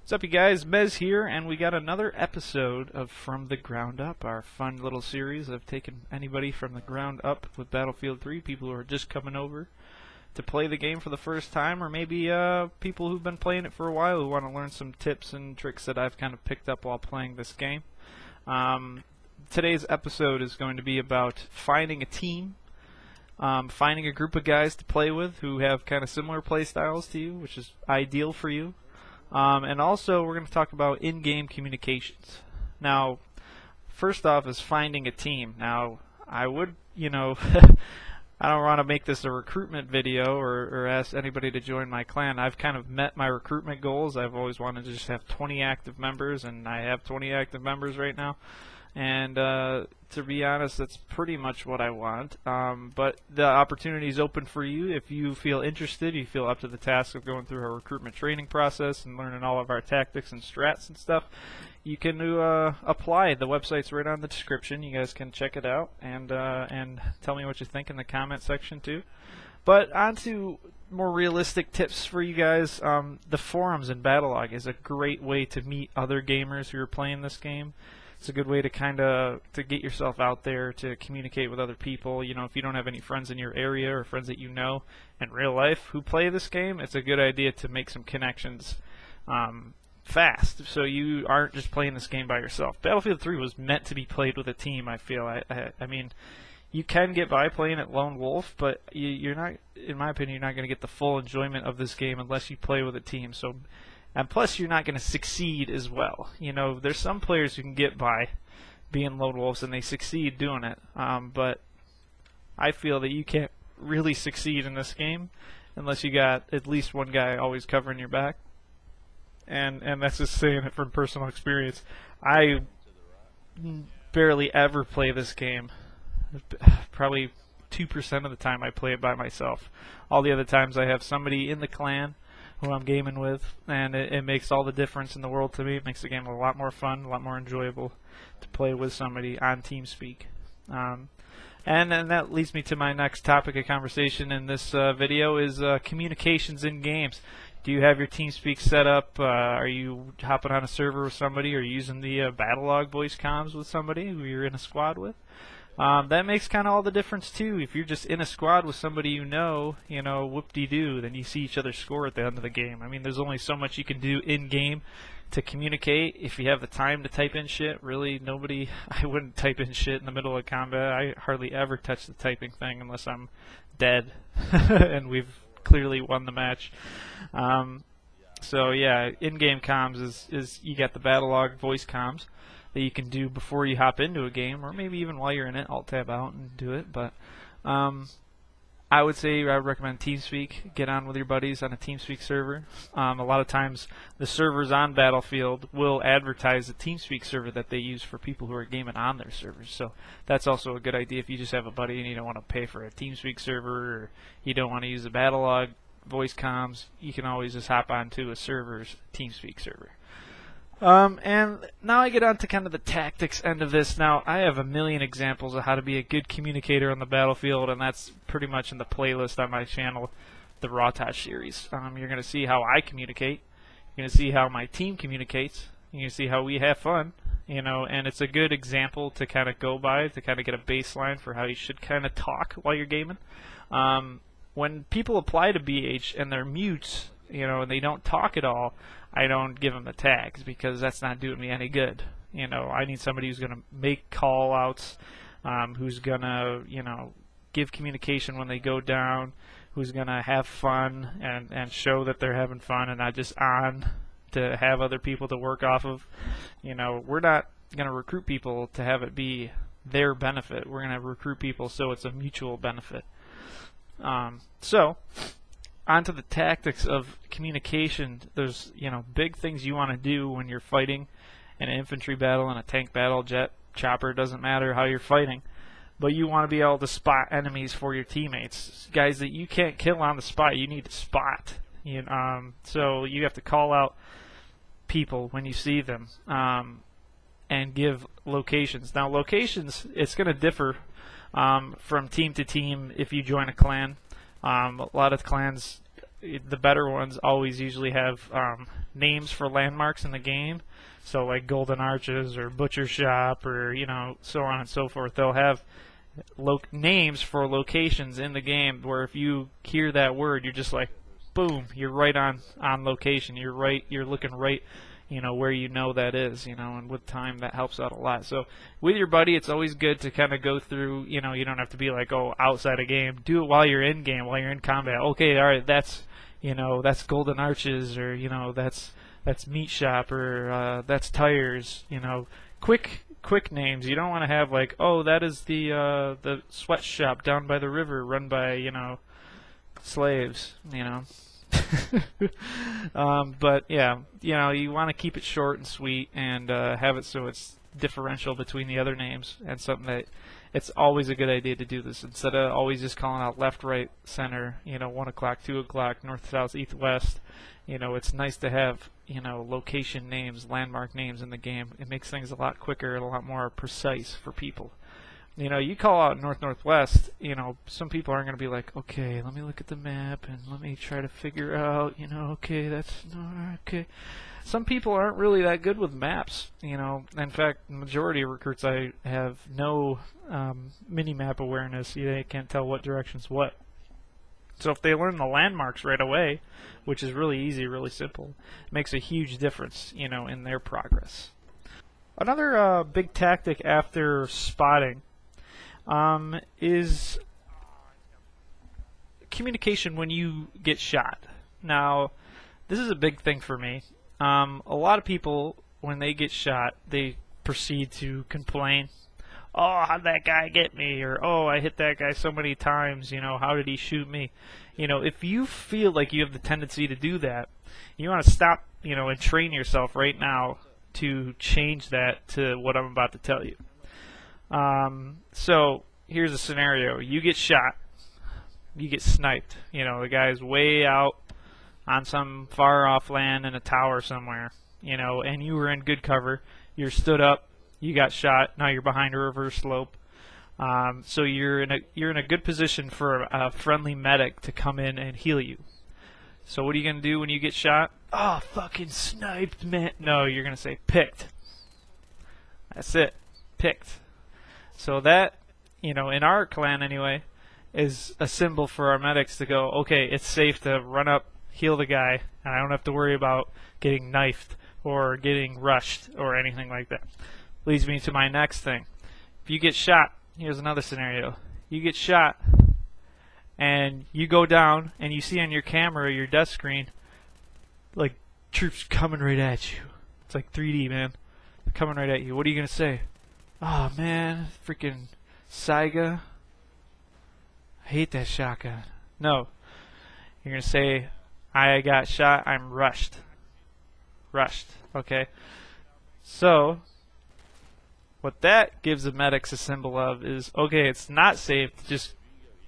What's up, you guys? Mez here, and we got another episode of From the Ground Up, our fun little series of taking anybody from the ground up with Battlefield 3, people who are just coming over to play the game for the first time, or maybe people who've been playing it for a while who want to learn some tips and tricks that I've kind of picked up while playing this game. Today's episode is going to be about finding a team, finding a group of guys to play with who have kind of similar play styles to you, which is ideal for you. And also, we're going to talk about in-game communications. Now, first off is finding a team. Now, I would, I don't want to make this a recruitment video or ask anybody to join my clan. I've kind of met my recruitment goals. I've always wanted to just have 20 active members, and I have 20 active members right now. And to be honest, that's pretty much what I want. But the opportunity is open for you. If you feel interested, you feel up to the task of going through our recruitment training process and learning all of our tactics and strats and stuff, you can apply. The website's right on the description. You guys can check it out and tell me what you think in the comment section too. But on to more realistic tips for you guys. The forums and Battlelog is a great way to meet other gamers who are playing this game. It's a good way to to get yourself out there, to communicate with other people. You know, if you don't have any friends in your area or friends that you know in real life who play this game, it's a good idea to make some connections fast, so you aren't just playing this game by yourself. Battlefield 3 was meant to be played with a team, I feel. I mean, you can get by playing it lone wolf, but you're not, in my opinion, you're not going to get the full enjoyment of this game unless you play with a team. So. And plus, you're not going to succeed as well. You know, there's some players who can get by being lone wolves and they succeed doing it. But I feel that you can't really succeed in this game unless you got at least one guy always covering your back. And that's just saying it from personal experience. I barely ever play this game. Probably 2% of the time I play it by myself. All the other times I have somebody in the clan who I'm gaming with, and it makes all the difference in the world to me. It makes the game a lot more fun, a lot more enjoyable to play with somebody on TeamSpeak. And that leads me to my next topic of conversation in this video is communications in games. Do you have your TeamSpeak set up? Are you hopping on a server with somebody, or using the Battlelog voice comms with somebody who you're in a squad with? That makes kind of all the difference too. If you're just in a squad with somebody you know, whoop-de-doo, then you see each other score at the end of the game. I mean, there's only so much you can do in-game to communicate. If you have the time to type in shit, really I wouldn't type in shit in the middle of combat. I hardly ever touch the typing thing unless I'm dead and we've clearly won the match. So yeah, in-game comms is you got the Battlelog voice comms that you can do before you hop into a game, or maybe even while you're in it. Alt-tab out and do it. But I would recommend TeamSpeak. Get on with your buddies on a TeamSpeak server. A lot of times the servers on Battlefield will advertise the TeamSpeak server that they use for people who are gaming on their servers. So that's also a good idea if you just have a buddy and you don't want to pay for a TeamSpeak server, or you don't want to use a Battlelog voice comms. You can always just hop onto a server's TeamSpeak server. And now I get on to kind of the tactics end of this. Now, I have a million examples of how to be a good communicator on the battlefield, and that's pretty much in the playlist on my channel, the Rawtosh series. You're going to see how I communicate. You're going to see how my team communicates. You're going to see how we have fun, and it's a good example to kind of go by, to kind of get a baseline for how you should kind of talk while you're gaming. When people apply to BH and they're mutes, and they don't talk at all, I don't give them the tags because that's not doing me any good. I need somebody who's going to make call-outs, who's going to, give communication when they go down, who's going to have fun and show that they're having fun and not just on to have other people to work off of. We're not going to recruit people to have it be their benefit. We're going to recruit people so it's a mutual benefit. Onto the tactics of communication. There's big things you want to do when you're fighting in an infantry battle, in a tank battle, jet, chopper, doesn't matter how you're fighting, but you want to be able to spot enemies for your teammates, guys that you can't kill on the spot. You need to spot. So you have to call out people when you see them, and give locations. Now, locations, it's going to differ from team to team if you join a clan. A lot of clans the better ones always usually have names for landmarks in the game. So like Golden Arches or Butcher Shop or so on and so forth. They'll have names for locations in the game where if you hear that word, you're just like, boom, you're right on location. You're looking right, where that is, and with time that helps out a lot. So with your buddy, it's always good to kind of go through, you don't have to be like, oh, outside a game. Do it while you're in game, while you're in combat. Okay, all right, that's Golden Arches, or that's Meat Shop, or that's Tires, quick names. You don't want to have like, oh, that is the sweatshop down by the river run by, slaves, but yeah, you want to keep it short and sweet and have it so it's differential between the other names, and something that it's always a good idea to do this instead of always just calling out left, right, center, 1 o'clock, 2 o'clock, north, south, east, west. It's nice to have, location names, landmark names in the game. It makes things a lot quicker and a lot more precise for people. You call out north, northwest, some people aren't going to be like, okay, let me look at the map and let me try to figure out, okay, that's, okay. Some people aren't really that good with maps, In fact, the majority of recruits I have no mini-map awareness. They can't tell what direction's what. So if they learn the landmarks right away, which is really easy, really simple, it makes a huge difference, in their progress. Another big tactic after spotting is communication when you get shot. Now, this is a big thing for me. A lot of people, when they get shot, they proceed to complain. Oh, how'd that guy get me? Or, oh, I hit that guy so many times, how did he shoot me? If you feel like you have the tendency to do that, you want to stop, and train yourself right now to change that to what I'm about to tell you. So here's a scenario. You get shot. You get sniped. The guy's way out on some far off land in a tower somewhere, and you were in good cover. You're stood up. You got shot. Now you're behind a reverse slope. So you're in a good position for a friendly medic to come in and heal you. So what are you gonna do when you get shot? Oh, fucking sniped, man. No, you're gonna say picked. That's it. Picked. So that, in our clan anyway, is a symbol for our medics to go, okay, it's safe to run up, heal the guy, and I don't have to worry about getting knifed or getting rushed or anything like that. Leads me to my next thing. If you get shot, here's another scenario. You get shot, and you go down, and you see on your camera or your death screen, like, troops coming right at you. It's like 3D, man. They're coming right at you. What are you going to say? Oh, man, freaking Saiga. I hate that shotgun. No. You're going to say, I got shot, I'm rushed. Rushed, okay? So, what that gives the medics a symbol of is, okay, it's not safe to just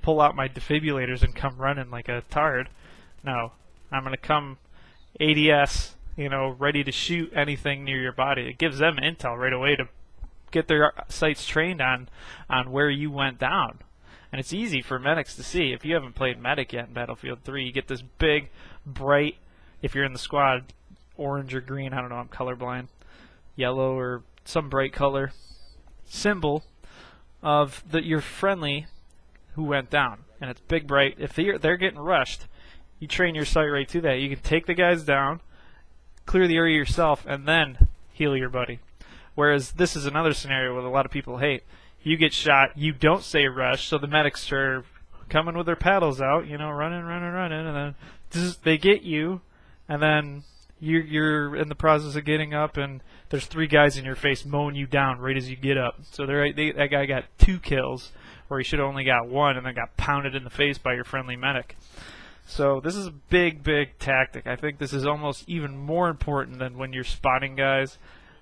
pull out my defibrillators and come running like a tard. No, I'm going to come ADS, ready to shoot anything near your body. It gives them intel right away to get their sights trained on where you went down. And it's easy for medics to see. If you haven't played medic yet in Battlefield 3, you get this big, bright, if you're in the squad, orange or green, I don't know, I'm colorblind, yellow or some bright color, symbol of that you're friendly who went down. And it's big, bright. If they're getting rushed, you train your sight right to that. You can take the guys down, clear the area yourself, and then heal your buddy. Whereas this is another scenario where a lot of people hate. You get shot, you don't say rush, so the medics are coming with their paddles out, running, and then they get you, and then you're in the process of getting up, and there's 3 guys in your face mowing you down right as you get up. So that guy got 2 kills, or he should have only got 1, and then got pounded in the face by your friendly medic. So this is a big, big tactic. I think this is almost even more important than when you're spotting guys,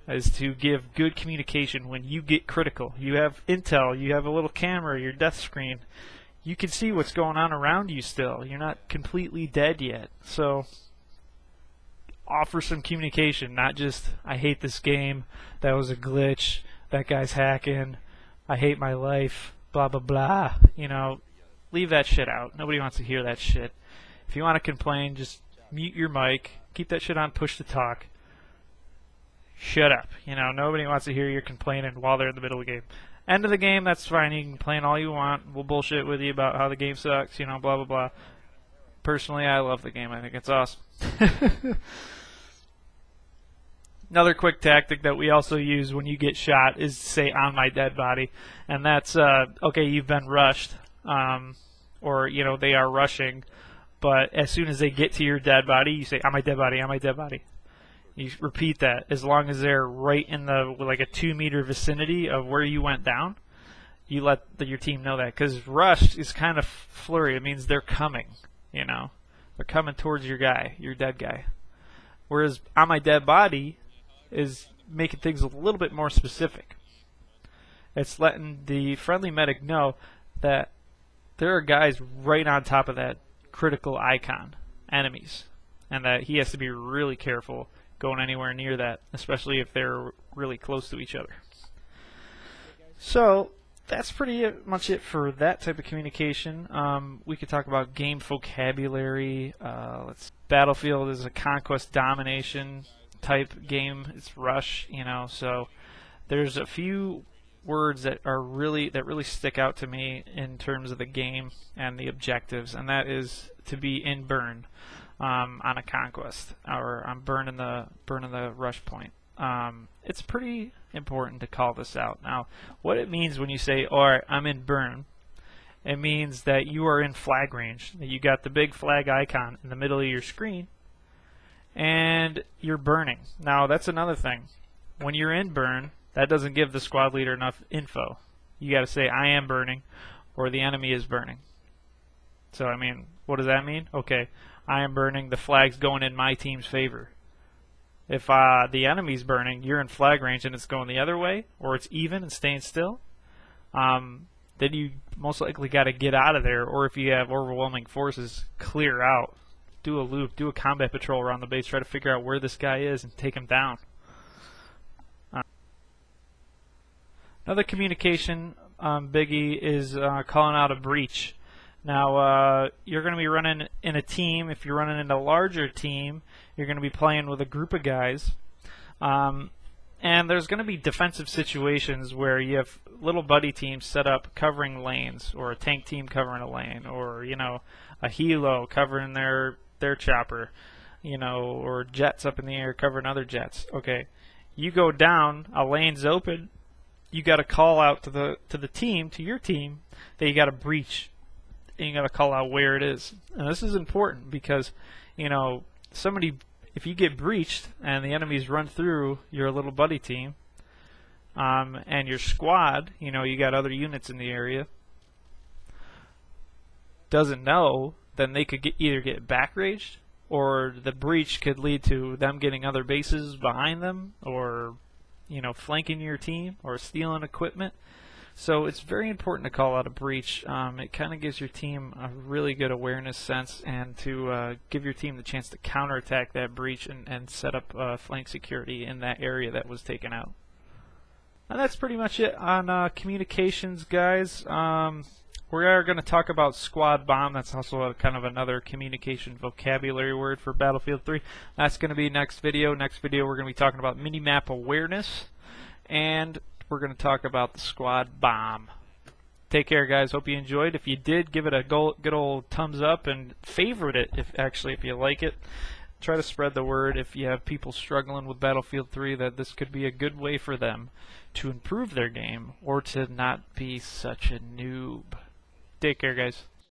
is to give good communication when you get critical. You have intel, you have a little camera, your death screen. You can see what's going on around you still. You're not completely dead yet. So offer some communication, not just, I hate this game, that was a glitch, that guy's hacking, I hate my life, blah, blah, blah. Leave that shit out. Nobody wants to hear that shit. If you want to complain, just mute your mic, keep that shit on push to talk. Shut up. You know, nobody wants to hear you complaining while they're in the middle of the game. End of the game, that's fine. You can complain all you want. We'll bullshit with you about how the game sucks, you know, blah, blah, blah. Personally, I love the game. I think it's awesome. Another quick tactic that we also use when you get shot is to say, on my dead body. And that's, okay, you've been rushed. Or, you know, they are rushing. But as soon as they get to your dead body, you say, on my dead body, on my dead body. You repeat that as long as they're right in the, like a 2-meter vicinity of where you went down. You let your team know that. Because rushed is kind of flurry. It means they're coming. You know, they're coming towards your guy, your dead guy. Whereas on my dead body is making things a little bit more specific. It's letting the friendly medic know that there are guys right on top of that critical icon, enemies, and that he has to be really careful going anywhere near that, especially if they're really close to each other. So that's pretty much it for that type of communication. We could talk about game vocabulary. Battlefield is a conquest domination type game. It's rush, you know. So there's a few words that really stick out to me in terms of the game and the objectives, and that is to be in burn on a conquest, or I'm burning the rush point. It's pretty important to call this out. Now, what it means when you say, alright, I'm in burn, it means that you are in flag range. That you got the big flag icon in the middle of your screen, and you're burning. Now, that's another thing. When you're in burn, that doesn't give the squad leader enough info. You got to say, I am burning, or the enemy is burning. So, I mean, what does that mean? Okay, I am burning, the flag's going in my team's favor. If the enemy's burning, you're in flag range and it's going the other way, or it's even and staying still, then you most likely got to get out of there, or if you have overwhelming forces, clear out. Do a loop, do a combat patrol around the base, try to figure out where this guy is and take him down. Another communication biggie is calling out a breach. Now, you're going to be running in a team. If you're running in a larger team, you're going to be playing with a group of guys. And there's going to be defensive situations where you have little buddy teams set up covering lanes, or a tank team covering a lane, or, you know, a helo covering their chopper, you know, or jets up in the air covering other jets. Okay, you go down, a lane's open, you got to call out to the team, to your team, that you got to breach. And you got to call out where it is. And this is important because, you know, if you get breached and the enemies run through your little buddy team, and your squad, you know, you got other units in the area, doesn't know, then they could either get back raged, or the breach could lead to them getting other bases behind them, or, you know, flanking your team, or stealing equipment. So it's very important to call out a breach. It kind of gives your team a really good awareness sense, and to give your team the chance to counterattack that breach and set up flank security in that area that was taken out. And that's pretty much it on communications, guys. We are going to talk about squad bomb. That's also kind of another communication vocabulary word for Battlefield 3. That's going to be next video. Next video we're going to be talking about minimap awareness, and we're going to talk about the squad bomb. Take care, guys. Hope you enjoyed. If you did, give it a good old thumbs up and favorite it if you like it. Try to spread the word if you have people struggling with Battlefield 3 that this could be a good way for them to improve their game or to not be such a noob. Take care, guys.